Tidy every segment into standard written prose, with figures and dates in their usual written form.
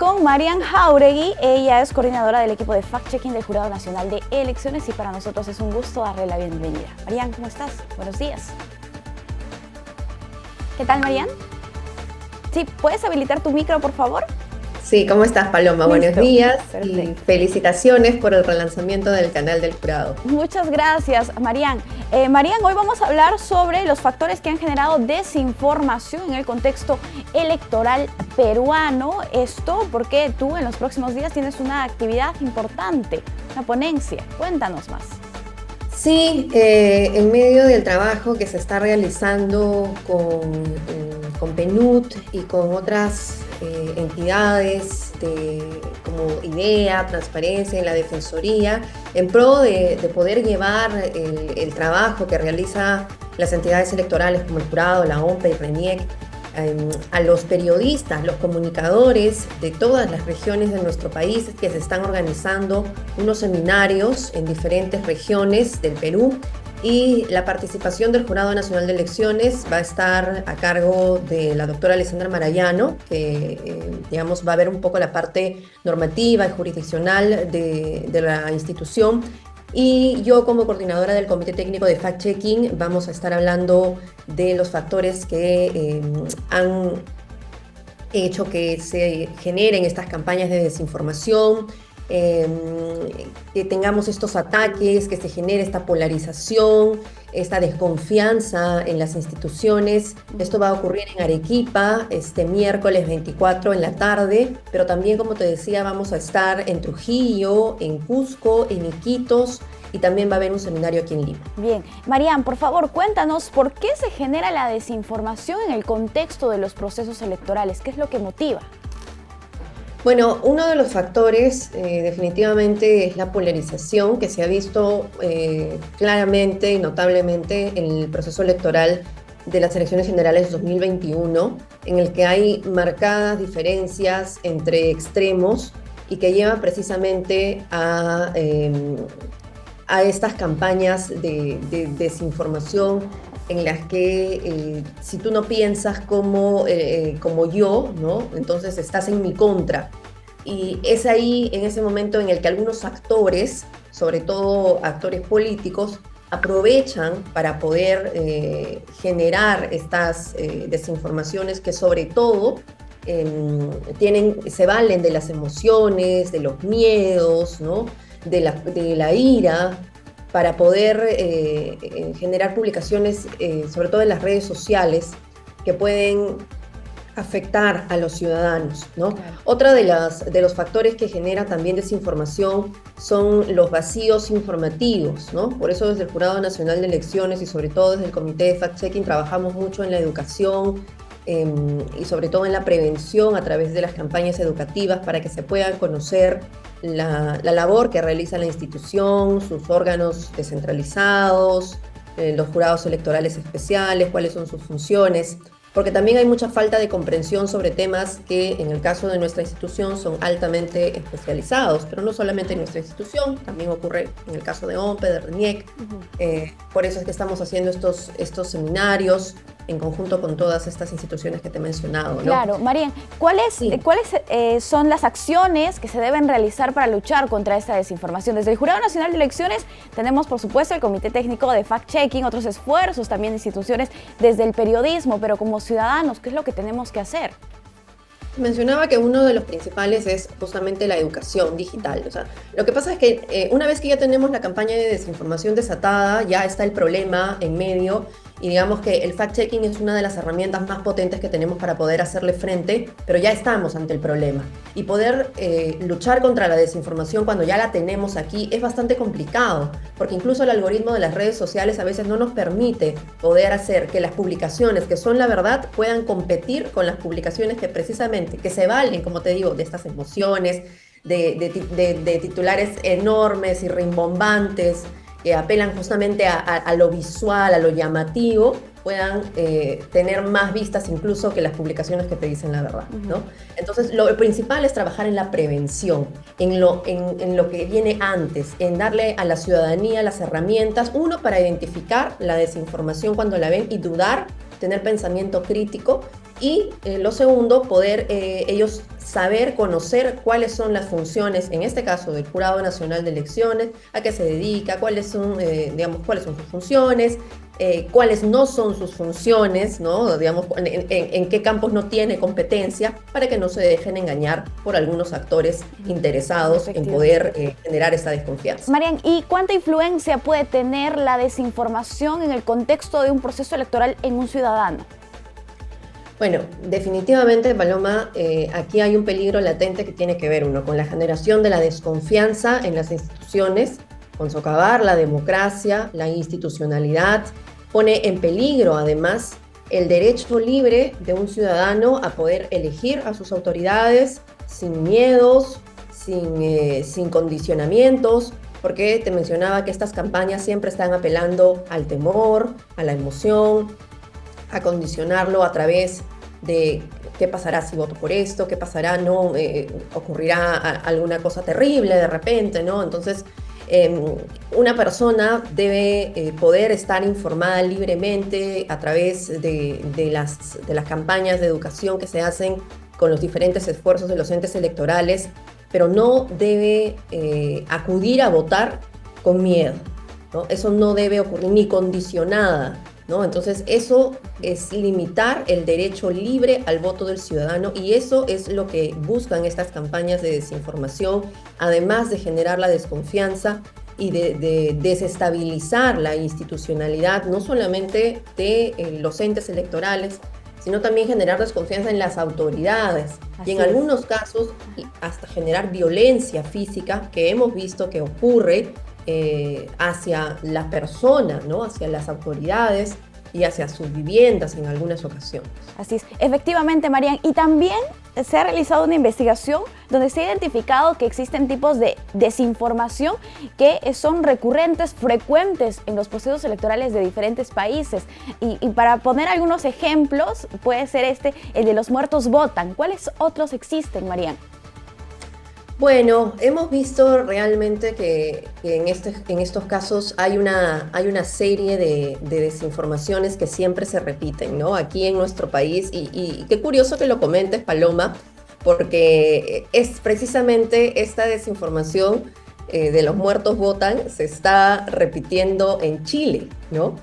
con Marian Jáuregui. Ella es coordinadora del equipo de fact-checking del Jurado Nacional de Elecciones y para nosotros es un gusto darle la bienvenida. Marian, ¿cómo estás? Buenos días. ¿Qué tal, Marian? Sí, ¿puedes habilitar tu micro, por favor? Sí, ¿cómo estás, Paloma? Listo. Buenos días. Perfecto. Y felicitaciones por el relanzamiento del canal del jurado. Muchas gracias, Marian. Marian, hoy vamos a hablar sobre los factores que han generado desinformación en el contexto electoral peruano. Esto porque tú en los próximos días tienes una actividad importante, una ponencia. Cuéntanos más. Sí, en medio del trabajo que se está realizando con PNUD y con otras entidades como IDEA, Transparencia en la Defensoría, en pro de poder llevar el trabajo que realizan las entidades electorales como el Jurado, la OMPE y RENIEC, a los periodistas, los comunicadores de todas las regiones de nuestro país que se están organizando unos seminarios en diferentes regiones del Perú y la participación del Jurado Nacional de Elecciones va a estar a cargo de la doctora Alessandra Marayano, que digamos va a ver un poco la parte normativa y jurisdiccional de la institución. Y yo como coordinadora del Comité Técnico de Fact-Checking vamos a estar hablando de los factores que han hecho que se generen estas campañas de desinformación, que tengamos estos ataques, que se genere esta polarización, esta desconfianza en las instituciones. Esto va a ocurrir en Arequipa este miércoles 24 en la tarde, pero también, como te decía, vamos a estar en Trujillo, en Cusco, en Iquitos y también va a haber un seminario aquí en Lima. Bien, Marian, por favor, cuéntanos por qué se genera la desinformación en el contexto de los procesos electorales. ¿Qué es lo que motiva? Bueno, uno de los factores definitivamente es la polarización que se ha visto claramente y notablemente en el proceso electoral de las elecciones generales 2021, en el que hay marcadas diferencias entre extremos y que llevan precisamente a estas campañas de desinformación en las que si tú no piensas como yo, ¿no? Entonces estás en mi contra. Y es ahí, en ese momento, en el que algunos actores, sobre todo actores políticos, aprovechan para poder generar estas desinformaciones que sobre todo se valen de las emociones, de los miedos, ¿no? de la ira, para poder generar publicaciones, sobre todo en las redes sociales, que pueden afectar a los ciudadanos, ¿no? Claro. Otra de los factores que genera también desinformación son los vacíos informativos, ¿no? Por eso desde el Jurado Nacional de Elecciones y sobre todo desde el Comité de Fact-Checking trabajamos mucho en la educación y sobre todo en la prevención a través de las campañas educativas para que se puedan conocer la labor que realiza la institución, sus órganos descentralizados, los jurados electorales especiales, cuáles son sus funciones, porque también hay mucha falta de comprensión sobre temas que en el caso de nuestra institución son altamente especializados, pero no solamente en nuestra institución, también ocurre en el caso de OMPE, de RENIEC. Por eso es que estamos haciendo estos seminarios en conjunto con todas estas instituciones que te he mencionado, ¿no? Claro, Marian, ¿cuáles son las acciones que se deben realizar para luchar contra esta desinformación? Desde el Jurado Nacional de Elecciones tenemos, por supuesto, el Comité Técnico de Fact-Checking, otros esfuerzos también de instituciones desde el periodismo, pero como ciudadanos, ¿qué es lo que tenemos que hacer? Mencionaba que uno de los principales es justamente la educación digital. O sea, lo que pasa es que una vez que ya tenemos la campaña de desinformación desatada, ya está el problema en medio y digamos que el fact-checking es una de las herramientas más potentes que tenemos para poder hacerle frente, pero ya estamos ante el problema. Y poder luchar contra la desinformación cuando ya la tenemos aquí es bastante complicado, porque incluso el algoritmo de las redes sociales a veces no nos permite poder hacer que las publicaciones que son la verdad puedan competir con las publicaciones que precisamente, que se valen, como te digo, de estas emociones, de titulares enormes y rimbombantes, que apelan justamente a lo visual, a lo llamativo, puedan tener más vistas incluso que las publicaciones que te dicen la verdad, ¿no? Entonces, lo principal es trabajar en la prevención, en lo que viene antes, en darle a la ciudadanía las herramientas, uno, para identificar la desinformación cuando la ven y dudar, tener pensamiento crítico, Y lo segundo, poder ellos saber, conocer cuáles son las funciones, en este caso del Jurado Nacional de Elecciones, a qué se dedica, cuáles son, digamos, cuáles son sus funciones, cuáles no son sus funciones, ¿no? Digamos, en qué campos no tiene competencia, para que no se dejen engañar por algunos actores interesados en poder generar esta desconfianza. Marian, ¿y cuánta influencia puede tener la desinformación en el contexto de un proceso electoral en un ciudadano? Bueno, definitivamente, Paloma, aquí hay un peligro latente que tiene que ver, uno, con la generación de la desconfianza en las instituciones, con socavar la democracia, la institucionalidad, pone en peligro, además, el derecho libre de un ciudadano a poder elegir a sus autoridades sin miedos, sin condicionamientos, porque te mencionaba que estas campañas siempre están apelando al temor, a la emoción, a condicionarlo a través de qué pasará si voto por esto, qué pasará, no ocurrirá alguna cosa terrible de repente, ¿no? Entonces, una persona debe poder estar informada libremente a través de las campañas de educación que se hacen con los diferentes esfuerzos de los entes electorales, pero no debe acudir a votar con miedo, ¿no? Eso no debe ocurrir, ni condicionada, ¿no? Entonces eso es limitar el derecho libre al voto del ciudadano, y eso es lo que buscan estas campañas de desinformación, además de generar la desconfianza y de desestabilizar la institucionalidad, no solamente de los entes electorales, sino también generar desconfianza en las autoridades. Y en algunos casos hasta generar violencia física, que hemos visto que ocurre hacia la persona, ¿no? Hacia las autoridades y hacia sus viviendas en algunas ocasiones. Así es, efectivamente, Marian. Y también se ha realizado una investigación donde se ha identificado que existen tipos de desinformación que son recurrentes, frecuentes en los procesos electorales de diferentes países. Y para poner algunos ejemplos, puede ser el de los muertos votan. ¿Cuáles otros existen, Marian? Bueno, hemos visto realmente que en estos casos hay una serie de desinformaciones que siempre se repiten, ¿no? Aquí en nuestro país, y qué curioso que lo comentes, Paloma, porque es precisamente esta desinformación de los muertos votan se está repitiendo en Chile, ¿no?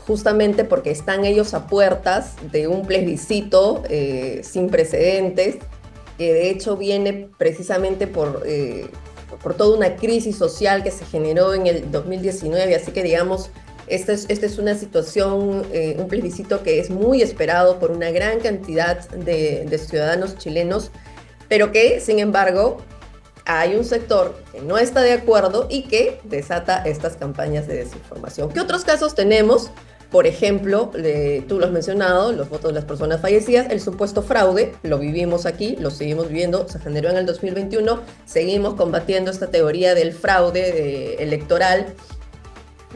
Justamente porque están ellos a puertas de un plebiscito sin precedentes, que de hecho viene precisamente por toda una crisis social que se generó en el 2019, así que digamos, esta es una situación, un plebiscito que es muy esperado por una gran cantidad de ciudadanos chilenos, pero que, sin embargo, hay un sector que no está de acuerdo y que desata estas campañas de desinformación. ¿Qué otros casos tenemos? Por ejemplo, tú lo has mencionado, los votos de las personas fallecidas, el supuesto fraude, lo vivimos aquí, lo seguimos viviendo, se generó en el 2021, seguimos combatiendo esta teoría del fraude electoral,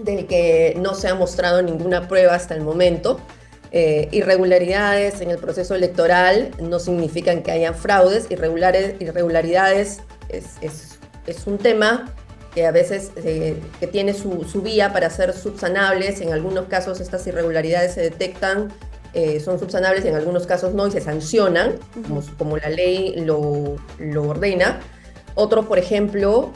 del que no se ha mostrado ninguna prueba hasta el momento. Irregularidades en el proceso electoral no significan que haya fraudes, irregularidades es un tema que a veces que tiene su vía para ser subsanables. En algunos casos estas irregularidades se detectan, son subsanables, en algunos casos no, y se sancionan, como la ley lo ordena. Otro, por ejemplo,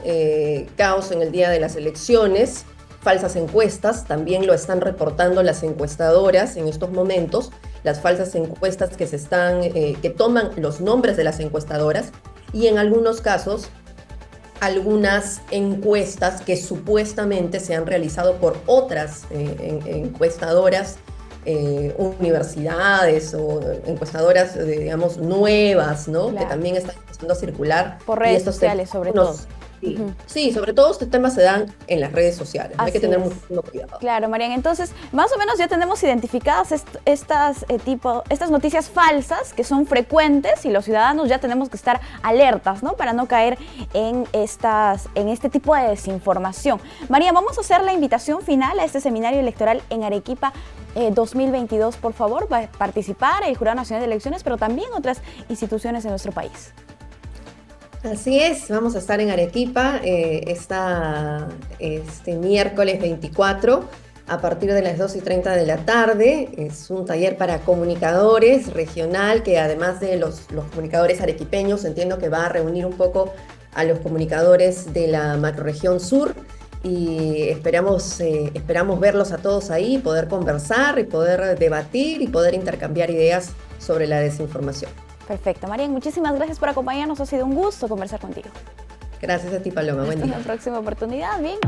caos en el día de las elecciones, falsas encuestas, también lo están reportando las encuestadoras en estos momentos, las falsas encuestas que toman los nombres de las encuestadoras, y en algunos casos algunas encuestas que supuestamente se han realizado por otras encuestadoras, universidades o encuestadoras, digamos, nuevas, ¿no? Claro. Que también están empezando a circular. Por redes sociales, sobre todo. Sí, sí, sobre todo estos temas se dan en las redes sociales. Hay que tener mucho cuidado. Claro, Marian. Entonces, más o menos ya tenemos identificadas estas noticias falsas que son frecuentes, y los ciudadanos ya tenemos que estar alertas, ¿no? Para no caer en este tipo de desinformación. Marian, vamos a hacer la invitación final a este seminario electoral en Arequipa 2022. Por favor, va a participar el Jurado Nacional de Elecciones, pero también otras instituciones de nuestro país. Así es, vamos a estar en Arequipa este miércoles 24 a partir de las 2:30 de la tarde. Es un taller para comunicadores regional, que además de los comunicadores arequipeños, entiendo que va a reunir un poco a los comunicadores de la macrorregión sur, y esperamos verlos a todos ahí, poder conversar y poder debatir y poder intercambiar ideas sobre la desinformación. Perfecto. Marian, muchísimas gracias por acompañarnos. Ha sido un gusto conversar contigo. Gracias a ti, Paloma. Buen día. Hasta la próxima oportunidad. Bien.